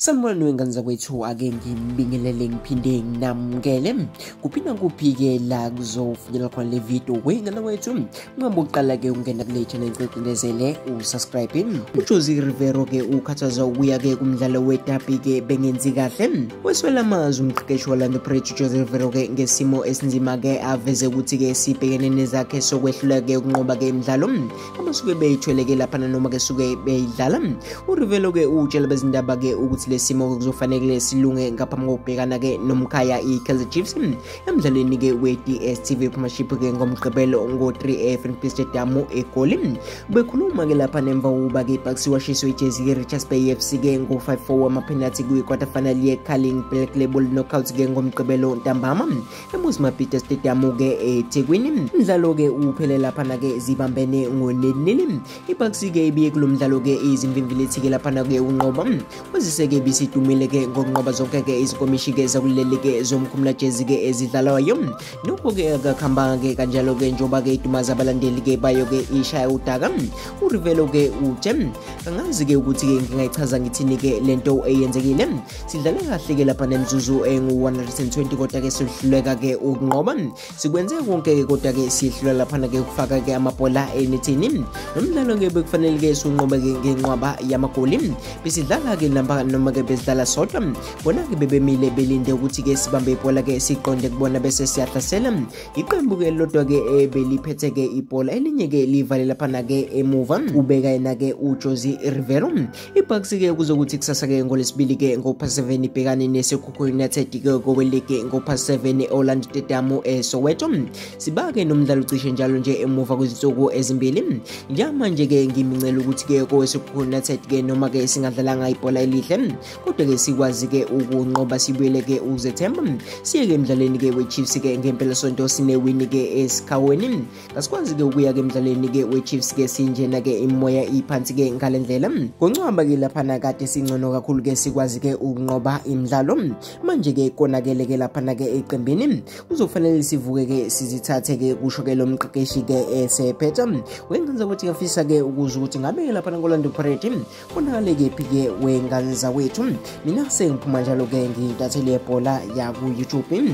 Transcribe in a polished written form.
Sanibonani wengane zakwethu, ake ngimbingelele ngiphinde nginamukele kuphinda kuphi-ke la kuzofinyelela khona le video wengane kwethu. Ngihamba uqala-ke ungena kule channel icindezele usubscribe. uJose Rivero-ke ukhathazwa ukuya-ke kumdlalo wedabi-ke bengenzi kahle. Weswela amazwi umqeqeshi walando Pirates uJose Rivero-ke ngesimo esinzima-ke aveze ukuthi-ke sibhekene nezakhe sokwehlula-ke ukunqoba-ke imidlalo abasuke beyithwele-ke laphana noma-ke suke beyidlala. uRivero-ke utshela bezindaba-ke ukuthi lesimo kuzofanele silunge ngaphambi kokubhekana-ke nomkhaya i-Kaizer Chiefs emdlalweni-ke we-DStv Premiership-ke ngomgqibelo ngo-3 FNB Stadium eGoli. Bekhuluma-ke lapha nemva kokuba-ke iBucks washiswa ijezi Richards Bay FC-ke ngo-5-4 wama-penalty kwi-quarter final ye-Carling Black Label Knockouts-ke ngomgqibelo ntambama eMozambique Stadium-ke eThekwini. Umdlalo-ke uphele laphana-ke zibambene ngo-0-0. iBucks-ke ibiye kulo mdlalo-ke izimvimvilithi-ke laphana-ke unqoba kwezise-ke bisidumile-ke ngokunqoba zonke-ke izikomishi-ke zakuleli-ke zomkhumulajezi-ke ezidlalwayo. Nokho-ke akakhamba-ke kanjalo-ke njengoba-ke idumaza abalandeli-ke bayo-ke ishaya udaka. uRivero-ke uthe angazi-ke ukuthi-ke ngingayichaza ngithini-ke lento eyenzekile. Sidlale kahle-ke lapha nemzuzu engu-120 kodwa-ke sihluleka-ke ukunqoba. Sikwenze konke-ke kodwa-ke sihlula laphana-ke ukufaka-ke amabhola enethini. Nomdlalo-ke bekufanele-ke siwunqobe-ke ngenqwaba yamagoli. Besidlala-ke noma-ke besidlala sodwa bona-ke bebemile belinde ukuthi-ke sibambe ibhola-ke siqonde kubona bese siyahlasela. Iqembu-ke lodwa-ke beliphethe-ke ibhola elinye-ke livale laphana-ke emuva ubeka yena-ke uJose Rivero. iBucks-ke kuzokuthi kusasa-ke ngolesibili-ke ngo-7 ibhekane neSekhukhu United-ke koweleke ngo-7 Orlando Stadium eSoweto. Siba-ke nomdlalo cishe njalo nje emuva kwezinsuku ezimbili. Njamanje-ke ngimincela ukuthi-ke koweSekhukhu United-ke noma-ke singadlalanga ibhola elihle kodwa-ke sikwazi-ke ukunqoba sibuyele-ke uzethemba siye-ke emdlalweni-ke we-Chiefs-ke ngempela sonto sinewini-ke esikhaweni. Kasikwazi-ke ukuya-ke emdlalweni-ke we-Chiefs-ke sinjena-ke imoya iphansi-ke ngale ndlela. Ngoncwaba-ke laphana kade singcono kakhulu-ke sikwazi-ke ukunqoba imidlalo. Manje-ke konakele-ke laphana-ke eqembini kuzofanele sivuke-ke sizithathe-ke kusho-ke lo mqeqeshi-ke esephetha. Wengenza ukuthi afisa-ke ukuze ukuthi ngabe-ke laphana ngolando Pirates konakale-ke phi-ke wengane zakwethu. Mina sengiphuma njalo-ke ngiyintatheli yebhola yaku-YouTube.